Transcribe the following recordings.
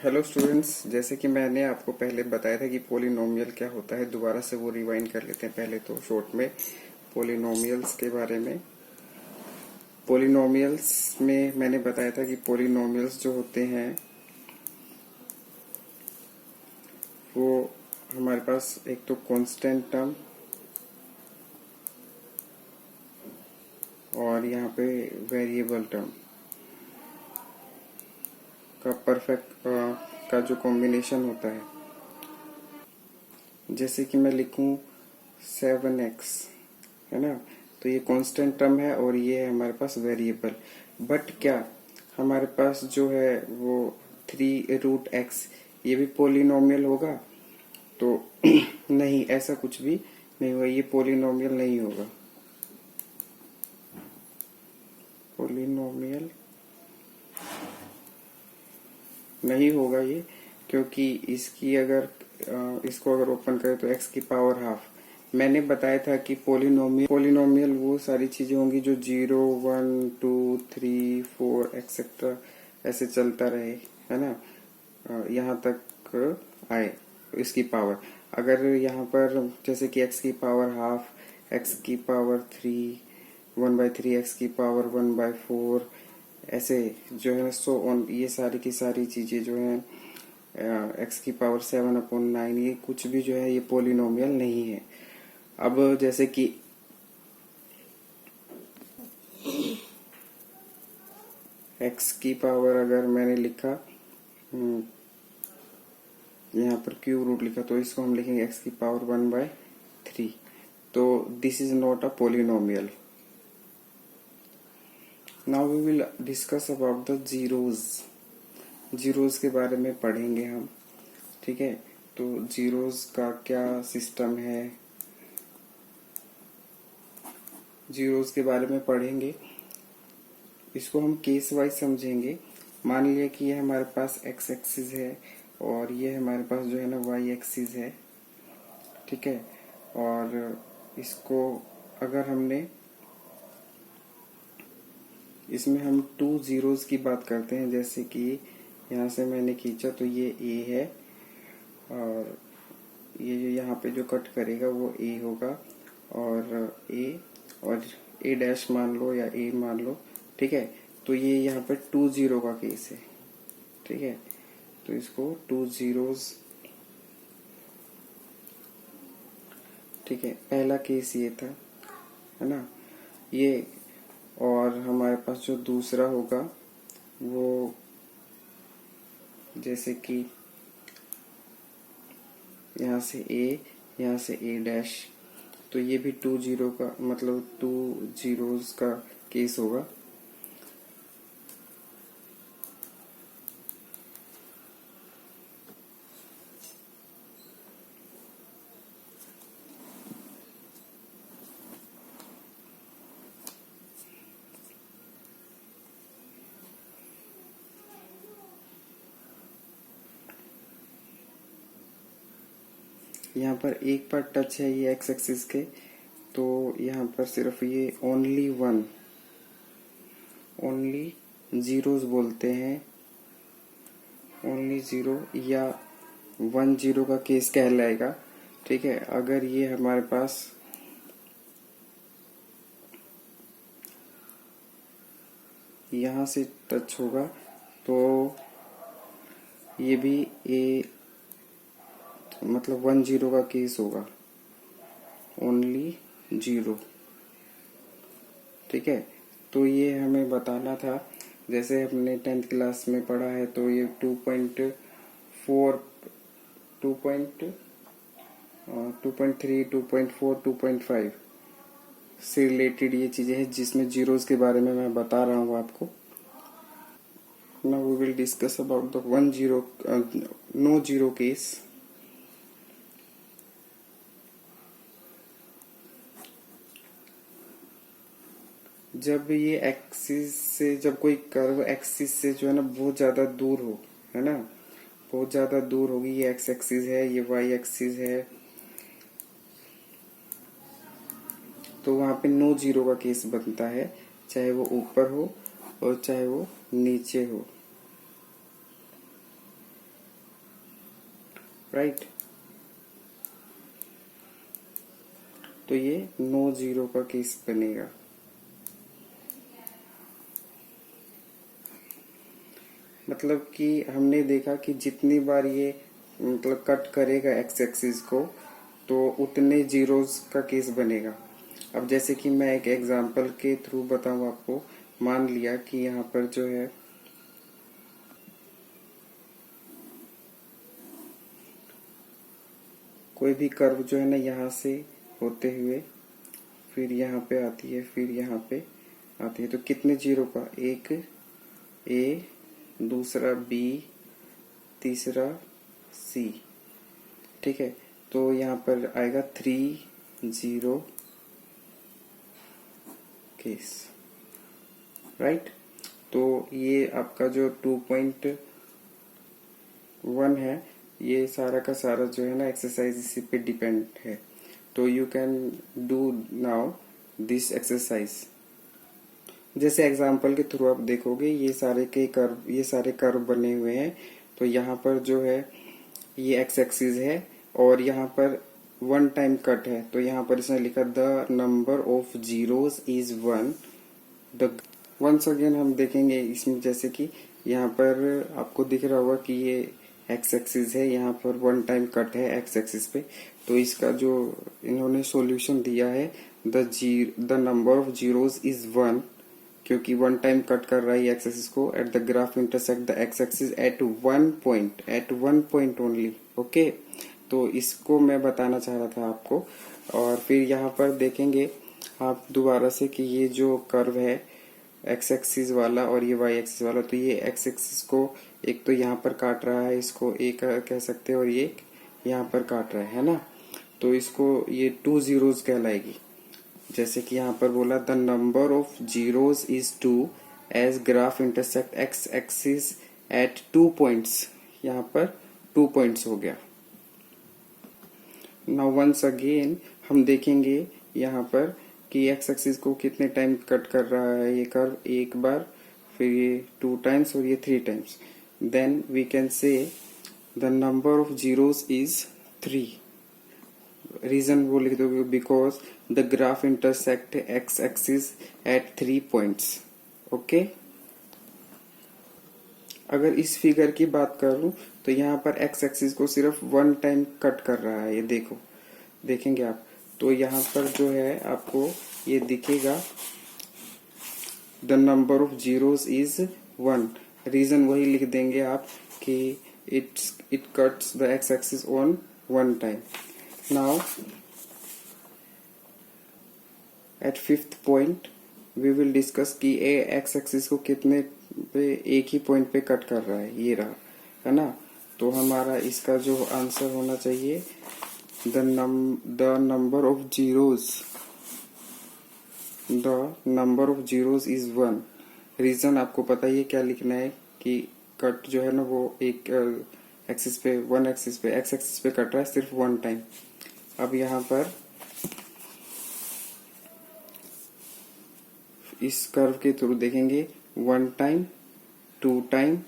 Hello students, जैसे कि मैंने आपको पहले बताया था कि पोलिनोमियल क्या होता है। दोबारा से वो रिवाइंड कर लेते हैं। पहले तो शॉर्ट में पोलिनोमियल्स के बारे में। पोलिनोमियल्स में मैंने बताया था कि पोलिनोमियल्स जो होते हैं वो हमारे पास एक तो कांस्टेंट टर्म और यहाँ पे वेरिएबल टर्म का परफेक्ट का जो कॉम्बिनेशन होता है। जैसे कि मैं लिखूं 7x, है ना, तो ये कांस्टेंट टर्म है और ये है हमारे पास वेरिएबल। बट क्या हमारे पास जो है वो 3√x ये भी पोलिनोमियल होगा? तो नहीं, ऐसा कुछ भी नहीं होगा। ये पोलिनोमियल नहीं होगा। पोलिनोमियल नहीं होगा ये, क्योंकि इसकी अगर इसको अगर ओपन करें तो x की पावर हाफ। मैंने बताया था कि पोलिनोमियल वो सारी चीजें होंगी जो 0, 1, 2, 3, 4 एक्सेट्रा ऐसे चलता रहे, है ना, यहाँ तक आए इसकी पावर। अगर यहाँ पर जैसे कि x की पावर हाफ, x की पावर 3, 1/3, x की पावर 1/4, ऐसे जो है सो ऑन, ये सारी की सारी चीजें जो है x की पावर 7/9, ये कुछ भी जो है ये पोलिनोमियल नहीं है। अब जैसे कि x की पावर अगर मैंने लिखा यहाँ पर क्यूब रूट लिखा, तो इसको हम लिखेंगे x की पावर 1/3। तो this is not a polynomial. Now we will discuss about the zeros. Zeros के बारे में पढ़ेंगे हम, ठीक है। तो जीरोज का क्या सिस्टम है, जीरोज के बारे में पढ़ेंगे। इसको हम केस वाइज समझेंगे। मान लिया कि ये हमारे पास x एक्सिस है और ये हमारे पास जो है ना y एक्सिस है, ठीक है। और इसको अगर हमने इसमें हम 2 जीरोज की बात करते हैं, जैसे कि यहाँ से मैंने खींचा तो ये a है और ये जो यहाँ पे जो कट करेगा वो a होगा और a डैश मान लो या a मान लो, ठीक है। तो ये यहाँ पे 2 जीरो का केस है, ठीक है। तो इसको 2 जीरोज, ठीक है, पहला केस ये था, है ना ये। और हमारे पास जो दूसरा होगा वो जैसे कि यहाँ से a, यहाँ से a डैश, तो ये भी 2 जीरो का मतलब 2 जीरोज का केस होगा। यहाँ पर एक पर टच है ये एक्स एक्सिस के, तो यहाँ पर सिर्फ ये ओनली जीरोज बोलते हैं, ओनली जीरो या 1 जीरो का केस कहलाएगा, ठीक है। अगर ये हमारे पास यहाँ से टच होगा तो ये भी मतलब 1 जीरो का केस होगा, ओनली जीरो, ठीक है। तो ये हमें बताना था, जैसे हमने 10th क्लास में पढ़ा है। तो ये 2.4, 2.3, 2.4, 2.5 से रिलेटेड ये चीजें हैं जिसमें जीरोस के बारे में मैं बता रहा हूँ आपको। Now we will discuss about the 1 zero no zero case. जब ये एक्सिस से, जब कोई कर्व एक्सिस से जो है ना बहुत ज्यादा दूर हो, है ना, बहुत ज्यादा दूर होगी, ये एक्स एक्सिस है, ये वाई एक्सिस है, तो वहां पे नो जीरो का केस बनता है, चाहे वो ऊपर हो और चाहे वो नीचे हो। राइट। तो ये नो जीरो का केस बनेगा। मतलब कि हमने देखा कि जितनी बार ये मतलब कट करेगा एक्स एक्सिस को तो उतने जीरोस का केस बनेगा। अब जैसे कि मैं एक एग्जांपल के थ्रू बताऊं आपको, मान लिया कि यहाँ पर जो है कोई भी कर्व जो है ना यहाँ से होते हुए फिर यहाँ पे आती है, फिर यहाँ पे आती है, तो कितने जीरो का, एक ए, दूसरा बी, तीसरा सी, ठीक है। तो यहाँ पर आएगा 3-0 केस, राइट। तो ये आपका जो 2.1 है, ये सारा का सारा जो है ना एक्सरसाइज इसी पे डिपेंड है। तो you can do now this exercise. जैसे एग्जांपल के थ्रू आप देखोगे ये सारे कर्व बने हुए हैं। तो यहाँ पर जो है ये एक्स एक्सिस है और यहाँ पर वन टाइम कट है। तो यहाँ पर इसने लिखा the number of zeros is 1। The ones again हम देखेंगे इसमें, जैसे कि यहाँ पर आपको दिख रहा होगा कि ये एक्स एक्सिस है, यहाँ पर वन टाइम कट है एक्स एक्सिस पे। तो इसका जो इन्होंने सॉल्यूशन दिया है the number of zeros is 1, क्योंकि वन टाइम कट कर रहा है एक्स एक्सिस को at the graph intersect the X axis eight one point only. Okay, तो इसको मैं बताना चाह रहा था आपको। और फिर यहाँ पर देखेंगे आप दोबारा से कि ये जो कर्व है एक्स एक्सिस वाला और ये वाई एक्सिस वाला, तो ये एक्स एक्सिस को एक तो यहाँ पर काट रहा है, इसको एक कह सकते हैं, और ये यहाँ पर काट रहा है ना। तो इसको ये 2 जीरोस कहलाएगी। जैसे कि यहाँ पर बोला the number of zeros is 2 as graph intersect X axis at 2 points. यहाँ पर 2 पॉइंट्स हो गया। नाउ वंस अगेन हम देखेंगे यहाँ पर कि एक्स एक्सिस को कितने टाइम कट कर रहा है ये कर्व, एक बार, फिर ये 2 टाइम्स और ये 3 times. Then we can say the number of zeros is 3। Reason वो लिख दोगे because the graph intersect X axis at 3 points. Okay, अगर इस फिगर की बात करूं तो यहाँ पर एक्स एक्सिस को सिर्फ वन टाइम कट कर रहा है, ये देखो, देखेंगे आप। तो यहाँ पर जो है आपको ये दिखेगा the number of zeros is 1। Reason वही लिख देंगे आप कि it cuts the X axis on one time. Now at 5th point we will discuss कि एक्स एक्सिस को कितने पे एक ही पॉइंट पे कट कर रहा है, ये रहा, है ना। तो हमारा इसका जो आंसर होना चाहिए the number of zeros is 1। Reason आपको पता ही है क्या लिखना है कि कट जो है ना वो एक एक्सिस पे, एक्स एक्सिस पे कट रहा है सिर्फ वन टाइम। अब यहाँ पर इस कर्व के थ्रू देखेंगे 1 टाइम, 2 टाइम,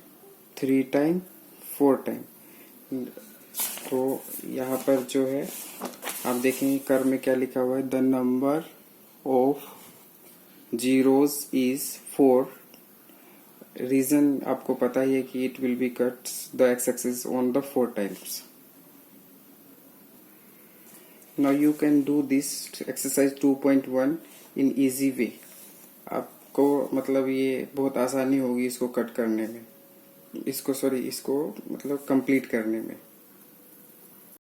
3 टाइम, 4 टाइम। तो यहाँ पर जो है आप देखेंगे कर्व में क्या लिखा हुआ है the number of zeros is 4। Reason आपको पता ही है कि it will be cuts the X axis on the 4 times. Now you can do this exercise 2.1 in easy way. आपको मतलब ये बहुत आसानी होगी इसको कट करने में, इसको मतलब कंप्लीट करने में।